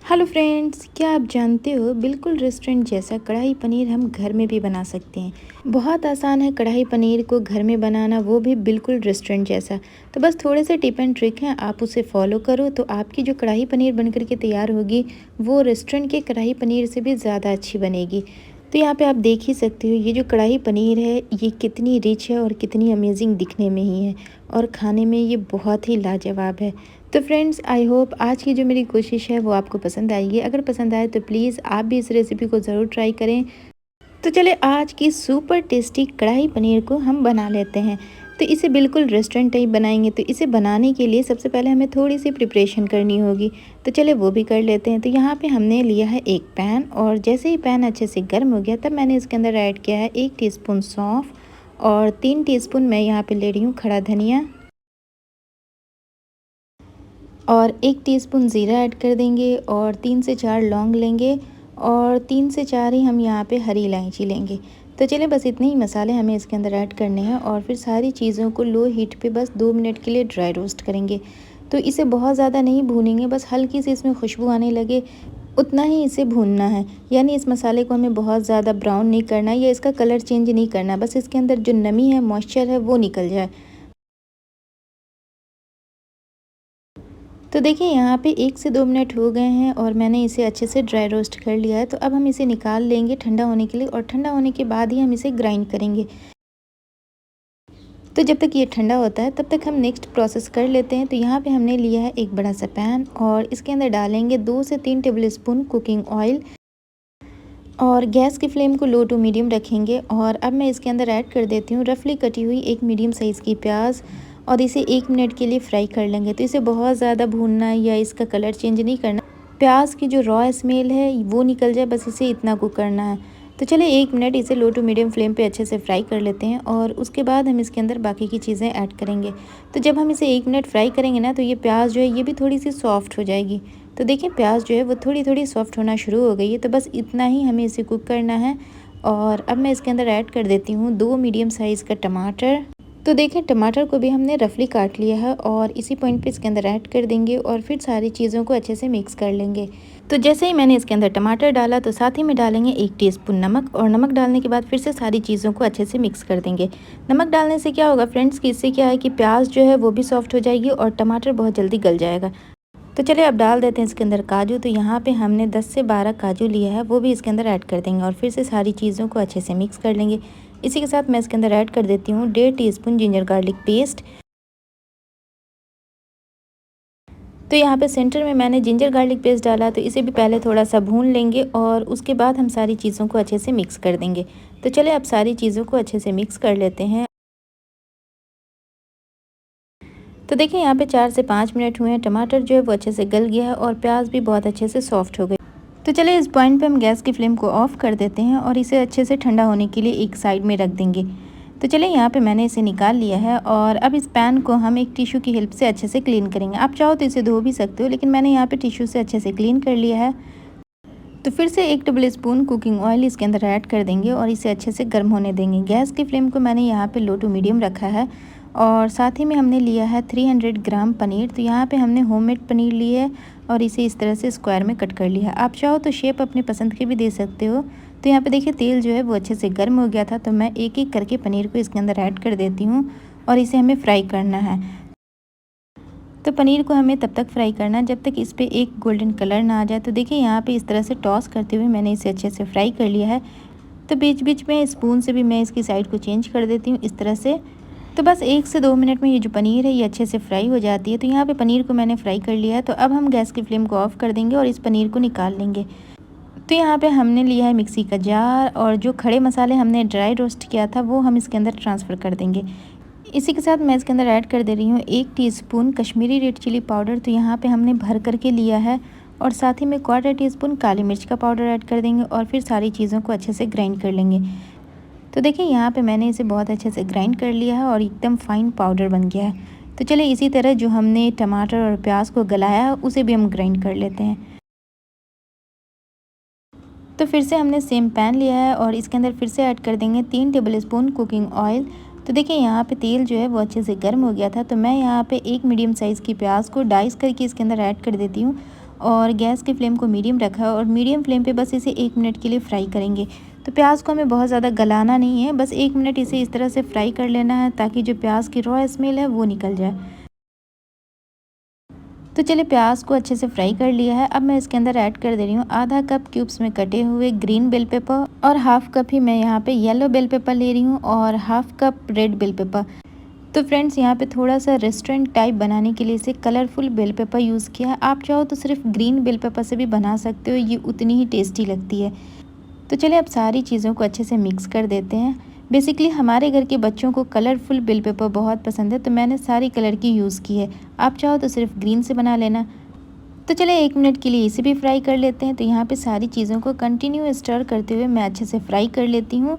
Hello friends, क्या आप जानते हो बिल्कुल रेस्टोरेंट जैसा कढ़ाई पनीर हम घर में भी बना सकते हैं। बहुत आसान है कढ़ाई पनीर को घर में बनाना, वो भी बिल्कुल रेस्टोरेंट जैसा। तो बस थोड़े से टिप एंड ट्रिक हैं, आप उसे फॉलो करो तो आपकी जो कढ़ाई पनीर बनकर के तैयार होगी वो रेस्टोरेंट के कढ़ाई पनीर से भी ज़्यादा अच्छी बनेगी। तो यहाँ पे आप देख ही सकते हो ये जो कढ़ाई पनीर है ये कितनी रिच है और कितनी अमेजिंग दिखने में ही है और खाने में ये बहुत ही लाजवाब है। तो फ्रेंड्स, आई होप आज की जो मेरी कोशिश है वो आपको पसंद आएगी। अगर पसंद आए तो प्लीज़ आप भी इस रेसिपी को ज़रूर ट्राई करें। तो चले आज की सुपर टेस्टी कढ़ाई पनीर को हम बना लेते हैं। तो इसे बिल्कुल रेस्टोरेंट टाइप बनाएंगे। तो इसे बनाने के लिए सबसे पहले हमें थोड़ी सी प्रिपरेशन करनी होगी। तो चले वो भी कर लेते हैं। तो यहाँ पे हमने लिया है एक पैन और जैसे ही पैन अच्छे से गर्म हो गया तब मैंने इसके अंदर ऐड किया है 1 टीस्पून सौंफ और 3 टीस्पून मैं यहाँ पे ले रही हूँ खड़ा धनिया और 1 टीस्पून ज़ीरा ऐड कर देंगे और 3 से 4 लौंग लेंगे और 3 से 4 ही हम यहाँ पे हरी इलायची लेंगे। तो चलिए बस इतने ही मसाले हमें इसके अंदर ऐड करने हैं और फिर सारी चीज़ों को लो हीट पे बस 2 मिनट के लिए ड्राई रोस्ट करेंगे। तो इसे बहुत ज़्यादा नहीं भूनेंगे, बस हल्की सी इसमें खुशबू आने लगे उतना ही इसे भूनना है। यानी इस मसाले को हमें बहुत ज़्यादा ब्राउन नहीं करना या इसका कलर चेंज नहीं करना, बस इसके अंदर जो नमी है, मॉइस्चर है, वो निकल जाए। तो देखिए यहाँ पे 1 से 2 मिनट हो गए हैं और मैंने इसे अच्छे से ड्राई रोस्ट कर लिया है। तो अब हम इसे निकाल लेंगे ठंडा होने के लिए और ठंडा होने के बाद ही हम इसे ग्राइंड करेंगे। तो जब तक ये ठंडा होता है तब तक हम नेक्स्ट प्रोसेस कर लेते हैं। तो यहाँ पे हमने लिया है एक बड़ा सा पैन और इसके अंदर डालेंगे 2 से 3 टेबल स्पून कुकिंग ऑयल और गैस की फ्लेम को लो टू मीडियम रखेंगे। और अब मैं इसके अंदर ऐड कर देती हूँ रफली कटी हुई एक मीडियम साइज़ की प्याज और इसे 1 मिनट के लिए फ्राई कर लेंगे। तो इसे बहुत ज़्यादा भूनना या इसका कलर चेंज नहीं करना, प्याज की जो रॉ स्मेल है वो निकल जाए, बस इसे इतना कुक करना है। तो चलिए 1 मिनट इसे लो टू मीडियम फ्लेम पे अच्छे से फ्राई कर लेते हैं और उसके बाद हम इसके अंदर बाकी की चीज़ें ऐड करेंगे। तो जब हम इसे 1 मिनट फ्राई करेंगे ना तो ये प्याज जो है ये भी थोड़ी सी सॉफ्ट हो जाएगी। तो देखिए प्याज जो है वो थोड़ी थोड़ी सॉफ्ट होना शुरू हो गई है। तो बस इतना ही हमें इसे कुक करना है। और अब मैं इसके अंदर ऐड कर देती हूँ 2 मीडियम साइज़ का टमाटर। तो देखें टमाटर को भी हमने रफली काट लिया है और इसी पॉइंट पे इसके अंदर ऐड कर देंगे और फिर सारी चीज़ों को अच्छे से मिक्स कर लेंगे। तो जैसे ही मैंने इसके अंदर टमाटर डाला तो साथ ही में डालेंगे 1 टीस्पून नमक और नमक डालने के बाद फिर से सारी चीज़ों को अच्छे से मिक्स कर देंगे। नमक डालने से क्या होगा फ्रेंड्स कि इससे क्या है कि प्याज जो है वो भी सॉफ्ट हो जाएगी और टमाटर बहुत जल्दी गल जाएगा। तो चलिए अब डाल देते हैं इसके अंदर काजू। तो यहाँ पे हमने 10 से 12 काजू लिया है, वो भी इसके अंदर ऐड कर देंगे और फिर से सारी चीज़ों को अच्छे से मिक्स कर लेंगे। इसी के साथ मैं इसके अंदर ऐड कर देती हूँ 1.5 टीस्पून जिंजर गार्लिक पेस्ट। तो यहाँ पे सेंटर में मैंने जिंजर गार्लिक पेस्ट डाला, तो इसे भी पहले थोड़ा सा भून लेंगे और उसके बाद हम सारी चीज़ों को अच्छे से मिक्स कर देंगे। तो चलिए अब सारी चीज़ों को अच्छे से मिक्स कर लेते हैं। तो देखिए यहाँ पे 4 से 5 मिनट हुए हैं, टमाटर जो है वो अच्छे से गल गया है और प्याज भी बहुत अच्छे से सॉफ्ट हो गई। तो चलिए इस पॉइंट पे हम गैस की फ्लेम को ऑफ़ कर देते हैं और इसे अच्छे से ठंडा होने के लिए एक साइड में रख देंगे। तो चलिए यहाँ पे मैंने इसे निकाल लिया है और अब इस पैन को हम एक टिश्यू की हेल्प से अच्छे से क्लीन करेंगे। आप चाहो तो इसे धो भी सकते हो, लेकिन मैंने यहाँ पे टिश्यू से अच्छे से क्लीन कर लिया है। तो फिर से 1 टेबल स्पून कुकिंग ऑयल इसके अंदर ऐड कर देंगे और इसे अच्छे से गर्म होने देंगे। गैस की फ्लेम को मैंने यहाँ पे लो टू मीडियम रखा है और साथ ही में हमने लिया है 300 ग्राम पनीर। तो यहाँ पे हमने होममेड पनीर ली है और इसे इस तरह से स्क्वायर में कट कर लिया है। आप चाहो तो शेप अपने पसंद के भी दे सकते हो। तो यहाँ पे देखिए तेल जो है वो अच्छे से गर्म हो गया था, तो मैं एक एक करके पनीर को इसके अंदर ऐड कर देती हूँ और इसे हमें फ्राई करना है। तो पनीर को हमें तब तक फ्राई करना है जब तक इस पे एक गोल्डन कलर ना आ जाए। तो देखिए यहाँ पे इस तरह से टॉस करते हुए मैंने इसे अच्छे से फ्राई कर लिया है। तो बीच बीच में स्पून से भी मैं इसकी साइड को चेंज कर देती हूँ इस तरह से। तो बस 1 से 2 मिनट में ये जो पनीर है ये अच्छे से फ्राई हो जाती है। तो यहाँ पे पनीर को मैंने फ्राई कर लिया है। तो अब हम गैस की फ्लेम को ऑफ़ कर देंगे और इस पनीर को निकाल लेंगे। तो यहाँ पे हमने लिया है मिक्सी का जार और जो खड़े मसाले हमने ड्राई रोस्ट किया था वो हम इसके अंदर ट्रांसफ़र कर देंगे। इसी के साथ मैं इसके अंदर ऐड कर दे रही हूँ 1 teaspoon Kashmiri red chilli powder. तो यहाँ पे हमने भर करके लिया है और साथ ही में 1/4 टीस्पून काली मिर्च का पाउडर ऐड कर देंगे और फिर सारी चीज़ों को अच्छे से ग्राइंड कर लेंगे। तो देखिए यहाँ पे मैंने इसे बहुत अच्छे से ग्राइंड कर लिया है और एकदम फाइन पाउडर बन गया है। तो चलिए इसी तरह जो हमने टमाटर और प्याज को गलाया है उसे भी हम ग्राइंड कर लेते हैं। तो फिर से हमने सेम पैन लिया है और इसके अंदर फिर से ऐड कर देंगे 3 टेबल स्पून कुकिंग ऑयल। तो देखिए यहाँ पे तेल जो है वो अच्छे से गर्म हो गया था, तो मैं यहाँ पे एक मीडियम साइज़ की प्याज को डाइस करके इसके अंदर ऐड कर देती हूँ और गैस की फ्लेम को मीडियम रखा है और मीडियम फ्लेम पे बस इसे 1 मिनट के लिए फ्राई करेंगे। तो प्याज को हमें बहुत ज़्यादा गलाना नहीं है, बस 1 मिनट इसे इस तरह से फ्राई कर लेना है ताकि जो प्याज की रॉ स्मेल है वो निकल जाए। तो चलिए प्याज को अच्छे से फ्राई कर लिया है। अब मैं इसके अंदर ऐड कर दे रही हूँ आधा कप क्यूब्स में कटे हुए ग्रीन बेल पेपर और हाफ कप ही मैं यहाँ पे येलो बेल पेपर ले रही हूँ और half cup red bell pepper. तो फ्रेंड्स यहाँ पे थोड़ा सा रेस्टोरेंट टाइप बनाने के लिए इसे कलरफुल बेल पेपर यूज़ किया है। आप चाहो तो सिर्फ ग्रीन बेल पेपर से भी बना सकते हो, ये उतनी ही टेस्टी लगती है। तो चलिए अब सारी चीज़ों को अच्छे से मिक्स कर देते हैं। बेसिकली हमारे घर के बच्चों को कलरफुल बेल पेपर बहुत पसंद है, तो मैंने सारी कलर की यूज़ की है। आप चाहो तो सिर्फ ग्रीन से बना लेना। तो चलिए 1 मिनट के लिए इसे भी फ्राई कर लेते हैं। तो यहाँ पे सारी चीज़ों को कंटिन्यू स्टर करते हुए मैं अच्छे से फ्राई कर लेती हूँ।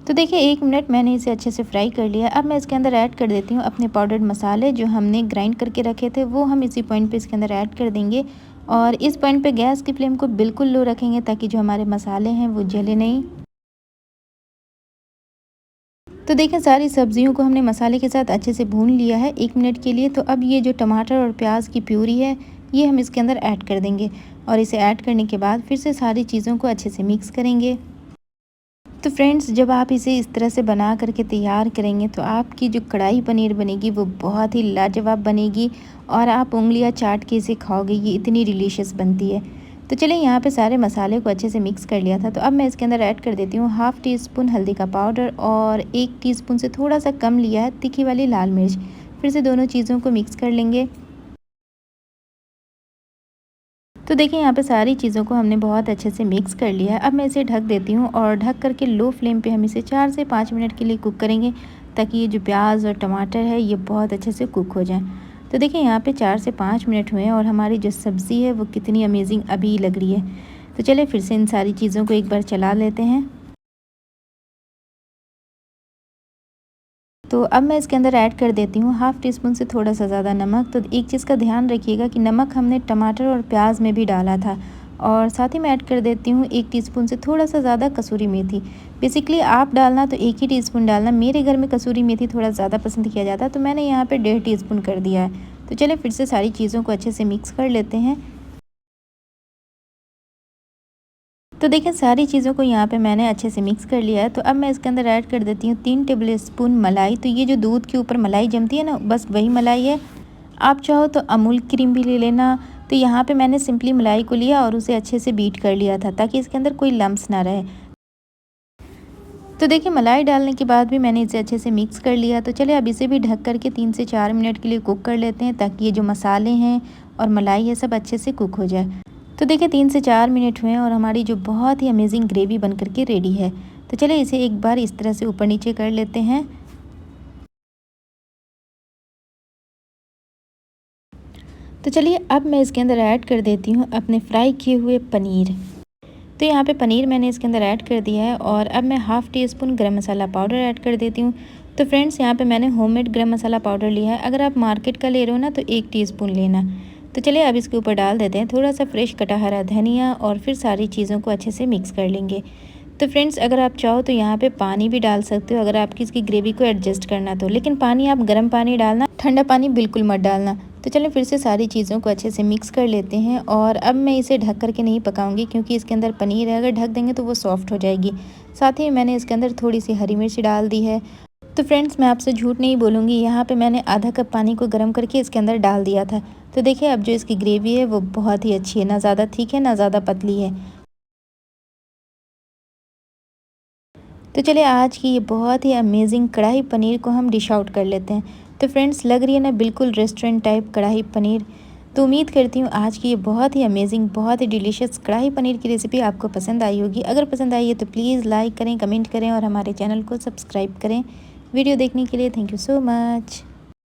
तो देखिए 1 मिनट मैंने इसे अच्छे से फ्राई कर लिया। अब मैं इसके अंदर ऐड कर देती हूँ अपने पाउडर्ड मसाले जो हमने ग्राइंड करके रखे थे, वो हम इसी पॉइंट पे इसके अंदर ऐड कर देंगे। और इस पॉइंट पे गैस की फ्लेम को बिल्कुल लो रखेंगे ताकि जो हमारे मसाले हैं वो जले नहीं। तो देखिए सारी सब्जियों को हमने मसाले के साथ अच्छे से भून लिया है 1 मिनट के लिए। तो अब ये जो टमाटर और प्याज की प्यूरी है ये हम इसके अंदर ऐड कर देंगे और इसे ऐड करने के बाद फिर से सारी चीज़ों को अच्छे से मिक्स करेंगे। तो फ्रेंड्स जब आप इसे इस तरह से बना करके तैयार करेंगे तो आपकी जो कढ़ाई पनीर बनेगी वो बहुत ही लाजवाब बनेगी और आप उंगलियां चाट के इसे खाओगे, ये इतनी डिलीशियस बनती है। तो चलिए यहाँ पे सारे मसाले को अच्छे से मिक्स कर लिया था। तो अब मैं इसके अंदर ऐड कर देती हूँ हाफ़ टी स्पून हल्दी का पाउडर और 1 टीस्पून से थोड़ा सा कम लिया है तीखी वाली लाल मिर्च। फिर से दोनों चीज़ों को मिक्स कर लेंगे। तो देखिए यहाँ पे सारी चीज़ों को हमने बहुत अच्छे से मिक्स कर लिया है। अब मैं इसे ढक देती हूँ और ढक करके लो फ्लेम पे हम इसे 4 से 5 मिनट के लिए कुक करेंगे ताकि ये जो प्याज और टमाटर है ये बहुत अच्छे से कुक हो जाए। तो देखिए यहाँ पे 4 से 5 मिनट हुए हैं और हमारी जो सब्ज़ी है वो कितनी अमेजिंग अभी लग रही है। तो चलिए फिर से इन सारी चीज़ों को एक बार चला लेते हैं। तो अब मैं इसके अंदर ऐड कर देती हूँ हाफ़ टी स्पून से थोड़ा सा ज़्यादा नमक। तो एक चीज़ का ध्यान रखिएगा कि नमक हमने टमाटर और प्याज में भी डाला था। और साथ ही मैं ऐड कर देती हूँ 1 टीस्पून से थोड़ा सा ज़्यादा कसूरी मेथी। बेसिकली आप डालना तो 1 ही टीस्पून डालना, मेरे घर में कसूरी मेथी थोड़ा ज़्यादा पसंद किया जाता है तो मैंने यहाँ पर 1.5 टीस्पून कर दिया है। तो चलिए फिर से सारी चीज़ों को अच्छे से मिक्स कर लेते हैं। तो देखिए सारी चीज़ों को यहाँ पे मैंने अच्छे से मिक्स कर लिया है। तो अब मैं इसके अंदर ऐड कर देती हूँ 3 टेबल स्पून मलाई। तो ये जो दूध के ऊपर मलाई जमती है ना, बस वही मलाई है। आप चाहो तो अमूल क्रीम भी ले लेना। तो यहाँ पे मैंने सिंपली मलाई को लिया और उसे अच्छे से बीट कर लिया था ताकि इसके अंदर कोई लम्स ना रहे। तो देखिए मलाई डालने के बाद भी मैंने इसे अच्छे से मिक्स कर लिया। तो चलिए अब इसे भी ढक करके 3 से 4 मिनट के लिए कुक कर लेते हैं ताकि ये जो मसाले हैं और मलाई है सब अच्छे से कुक हो जाए। तो देखिए 3 से 4 मिनट हुए हैं और हमारी जो बहुत ही अमेजिंग ग्रेवी बन करके रेडी है। तो चलिए इसे एक बार इस तरह से ऊपर नीचे कर लेते हैं। तो चलिए अब मैं इसके अंदर ऐड कर देती हूँ अपने फ्राई किए हुए पनीर। तो यहाँ पे पनीर मैंने इसके अंदर ऐड कर दिया है और अब मैं हाफ़ टी स्पून गरम मसाला पाउडर ऐड कर देती हूँ। तो फ्रेंड्स यहाँ पे मैंने होममेड गरम मसाला पाउडर लिया है, अगर आप मार्केट का ले रहे हो ना तो 1 टीस्पून लेना। तो चलिए अब इसके ऊपर डाल देते हैं थोड़ा सा फ्रेश कटा हरा धनिया और फिर सारी चीज़ों को अच्छे से मिक्स कर लेंगे। तो फ्रेंड्स अगर आप चाहो तो यहाँ पे पानी भी डाल सकते हो अगर आपकी इसकी ग्रेवी को एडजस्ट करना तो, लेकिन पानी आप गर्म पानी डालना, ठंडा पानी बिल्कुल मत डालना। तो चलिए फिर से सारी चीज़ों को अच्छे से मिक्स कर लेते हैं और अब मैं इसे ढक करके नहीं पकाऊंगी क्योंकि इसके अंदर पनीर है, अगर ढक देंगे तो वो सॉफ्ट हो जाएगी। साथ ही मैंने इसके अंदर थोड़ी सी हरी मिर्च डाल दी है। तो फ्रेंड्स मैं आपसे झूठ नहीं बोलूँगी, यहाँ पे मैंने आधा कप पानी को गर्म करके इसके अंदर डाल दिया था। तो देखिए अब जो इसकी ग्रेवी है वो बहुत ही अच्छी है, ना ज़्यादा थिक है ना ज़्यादा पतली है। तो चलिए आज की ये बहुत ही अमेजिंग कढ़ाई पनीर को हम डिश आउट कर लेते हैं। तो फ्रेंड्स लग रही है ना बिल्कुल रेस्टोरेंट टाइप कढ़ाई पनीर। तो उम्मीद करती हूँ आज की ये बहुत ही अमेजिंग बहुत ही डिलीशियस कढ़ाई पनीर की रेसिपी आपको पसंद आई होगी। अगर पसंद आई है तो प्लीज़ लाइक करें, कमेंट करें और हमारे चैनल को सब्सक्राइब करें। वीडियो देखने के लिए थैंक यू सो मच।